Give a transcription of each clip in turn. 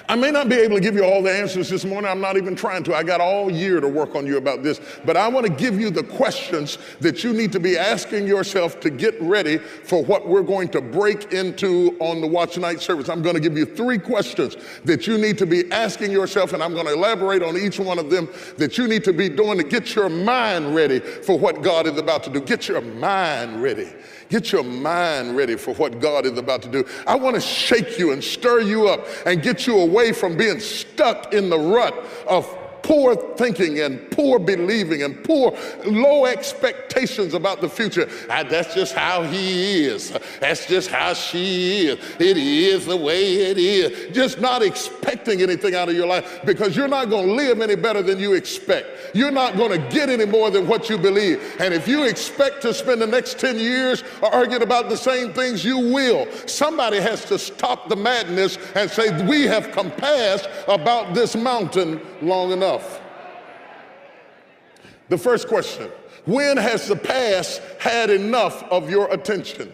I may not be able to give you all the answers this morning. I'm not even trying to. I got all year to work on you about this. But I want to give you the questions that you need to be asking yourself to get ready for what we're going to break into on the Watch Night service. I'm going to give you 3 questions that you need to be asking yourself, and I'm going to elaborate on each one of them that you need to be doing to get your mind ready for what God is about to do. Get your mind ready. Get your mind ready for what God is about to do. I want to shake you and stir you up and get you away from being stuck in the rut of poor thinking and poor believing and poor low expectations about the future. That's just how he is. That's just how she is. It is the way it is. Just not expecting anything out of your life, because you're not going to live any better than you expect. You're not going to get any more than what you believe. And if you expect to spend the next 10 years arguing about the same things, you will. Somebody has to stop the madness and say, we have compassed about this mountain long enough. The first question: when has the past had enough of your attention?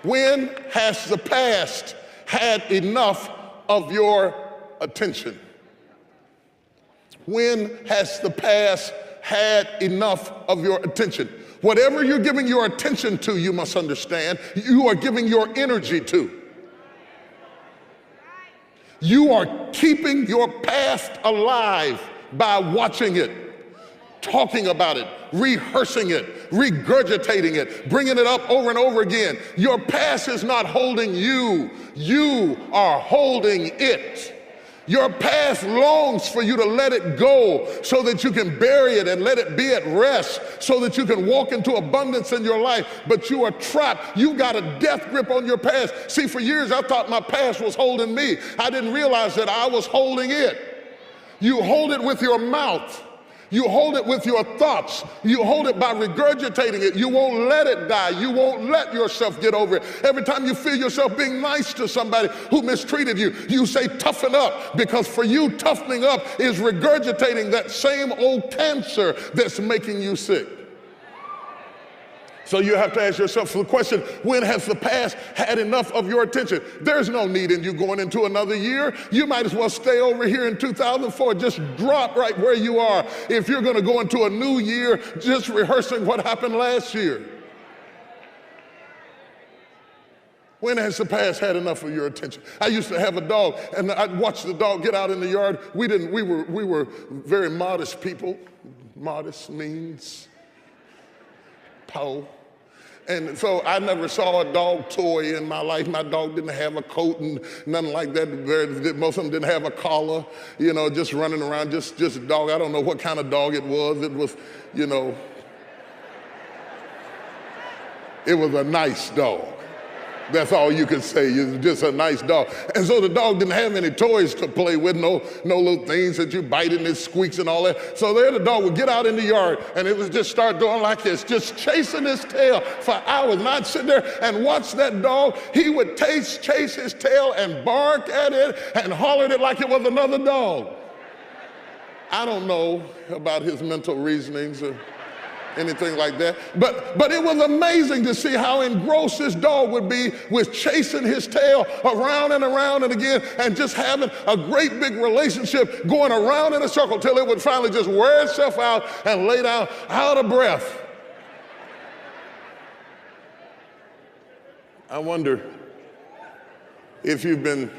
When has the past had enough of your attention? When has the past had enough of your attention? Whatever you're giving your attention to, you must understand, you are giving your energy to. You are keeping your past alive by watching it, talking about it, rehearsing it, regurgitating it, bringing it up over and over again. Your past is not holding you. You are holding it. Your past longs for you to let it go so that you can bury it and let it be at rest so that you can walk into abundance in your life. But you are trapped. You got a death grip on your past. See, for years I thought my past was holding me. I didn't realize that I was holding it. You hold it with your mouth. You hold it with your thoughts. You hold it by regurgitating it. You won't let it die. You won't let yourself get over it. Every time you feel yourself being nice to somebody who mistreated you, you say toughen up, because for you, toughening up is regurgitating that same old cancer that's making you sick. So you have to ask yourself the question, when has the past had enough of your attention? There's no need in you going into another year. You might as well stay over here in 2004. Just drop right where you are. If you're going to go into a new year, just rehearsing what happened last year. When has the past had enough of your attention? I used to have a dog, and I'd watch the dog get out in the yard. We were very modest people. Modest means Poe. And so I never saw a dog toy in my life. My dog didn't have a coat and nothing like that. Most of them didn't have a collar, just running around, just a dog. I don't know what kind of dog it was. It was, it was a nice dog. That's all you can say. It's just a nice dog. And so the dog didn't have any toys to play with, no little things that you bite and it squeaks and all that. So there the dog would get out in the yard and it would just start doing like this, just chasing his tail for hours. And I'd sit there and watch that dog. He would chase his tail and bark at it and holler at it like it was another dog. I don't know about his mental reasonings or anything like that. But it was amazing to see how engrossed this dog would be with chasing his tail around and around and again, and just having a great big relationship going around in a circle till it would finally just wear itself out and lay down out of breath. I wonder if you've been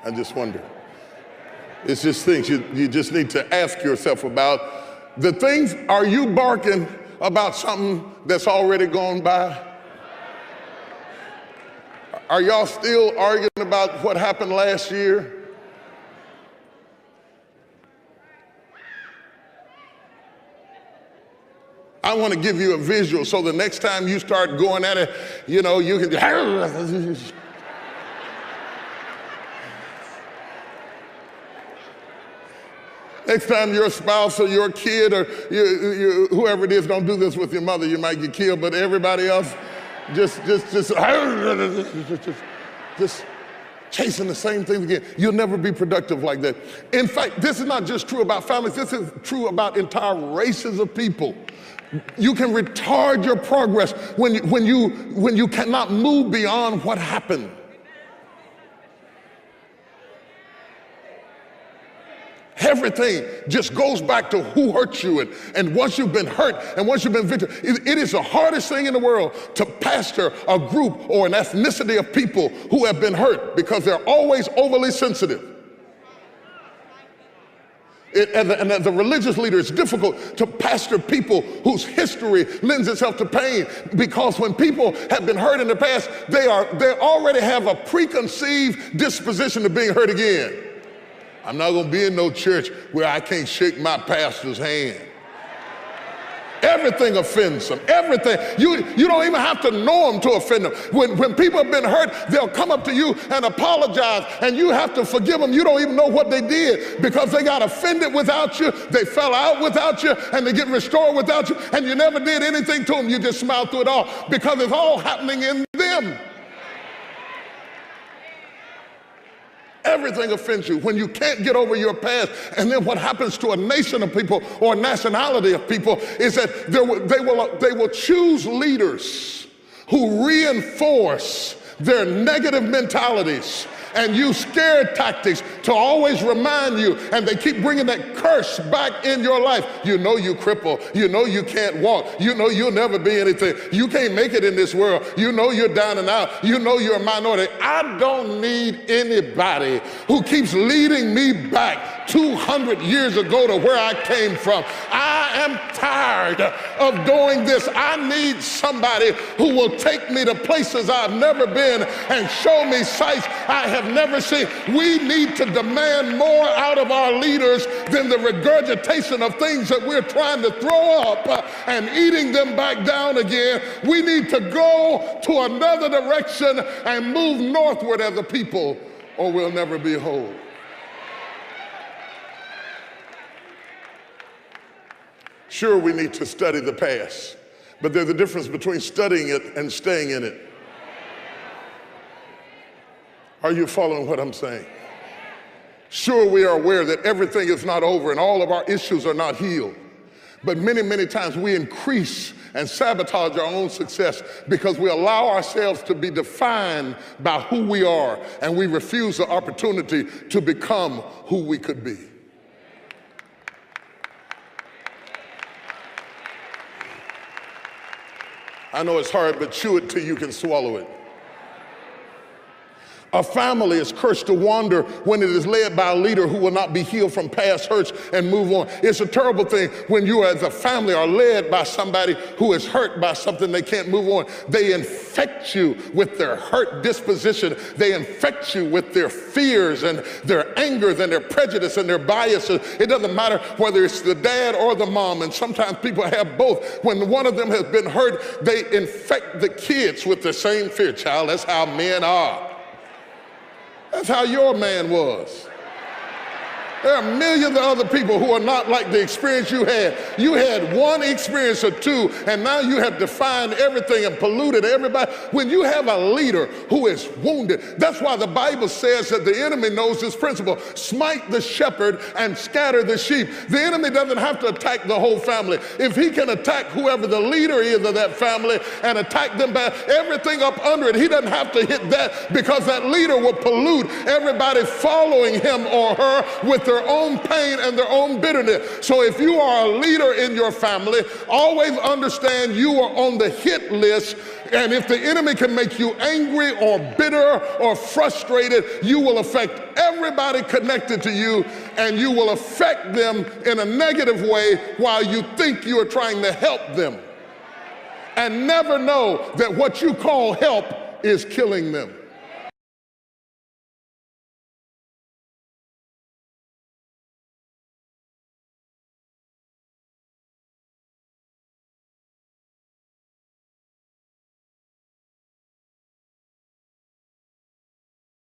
I just wonder. It's just things you just need to ask yourself about. The things, are you barking about something that's already gone by? Are y'all still arguing about what happened last year? I want to give you a visual so the next time you start going at it, you can next time your spouse or your kid or whoever it is, don't do this with your mother, you might get killed, but everybody else, just chasing the same things again. You'll never be productive like that. In fact, this is not just true about families, this is true about entire races of people. You can retard your progress when you cannot move beyond what happened. Everything just goes back to who hurt you. And once you've been hurt and once you've been victim, it is the hardest thing in the world to pastor a group or an ethnicity of people who have been hurt because they're always overly sensitive. And as a religious leader, it's difficult to pastor people whose history lends itself to pain, because when people have been hurt in the past, they already have a preconceived disposition to being hurt again. I'm not going to be in no church where I can't shake my pastor's hand. Everything offends them. Everything. You don't even have to know them to offend them. When people have been hurt, they'll come up to you and apologize, and you have to forgive them. You don't even know what they did because they got offended without you, they fell out without you, and they get restored without you, and you never did anything to them. You just smiled through it all because it's all happening in them. Everything offends you when you can't get over your past. And then what happens to a nation of people or a nationality of people is that they will choose leaders who reinforce their negative mentalities and use scare tactics to always remind you, and they keep bringing that curse back in your life. You know you cripple, you know you can't walk, you know you'll never be anything, you can't make it in this world, you know you're down and out, you know you're a minority. I don't need anybody who keeps leading me back 200 years ago to where I came from. I am tired of doing this. I need somebody who will take me to places I've never been and show me sights I have never seen. We need to demand more out of our leaders than the regurgitation of things that we're trying to throw up and eating them back down again. We need to go to another direction and move northward as a people, or we'll never be whole. Sure, we need to study the past, but there's a difference between studying it and staying in it. Are you following what I'm saying? Sure, we are aware that everything is not over and all of our issues are not healed. But many, many times we increase and sabotage our own success because we allow ourselves to be defined by who we are, and we refuse the opportunity to become who we could be. I know it's hard, but chew it till you can swallow it. A family is cursed to wander when it is led by a leader who will not be healed from past hurts and move on. It's a terrible thing when you as a family are led by somebody who is hurt by something they can't move on. They infect you with their hurt disposition. They infect you with their fears and their anger and their prejudice and their biases. It doesn't matter whether it's the dad or the mom, and sometimes people have both. When one of them has been hurt, they infect the kids with the same fear. Child, that's how men are. That's how your man was. There are millions of other people who are not like the experience you had. You had one experience or two, and now you have defined everything and polluted everybody. When you have a leader who is wounded, that's why the Bible says that the enemy knows this principle: smite the shepherd and scatter the sheep. The enemy doesn't have to attack the whole family. If he can attack whoever the leader is of that family and attack them by everything up under it, he doesn't have to hit that, because that leader will pollute everybody following him or her with their own pain and their own bitterness. So if you are a leader in your family, always understand you are on the hit list. And if the enemy can make you angry or bitter or frustrated, you will affect everybody connected to you, and you will affect them in a negative way while you think you are trying to help them, and never know that what you call help is killing them.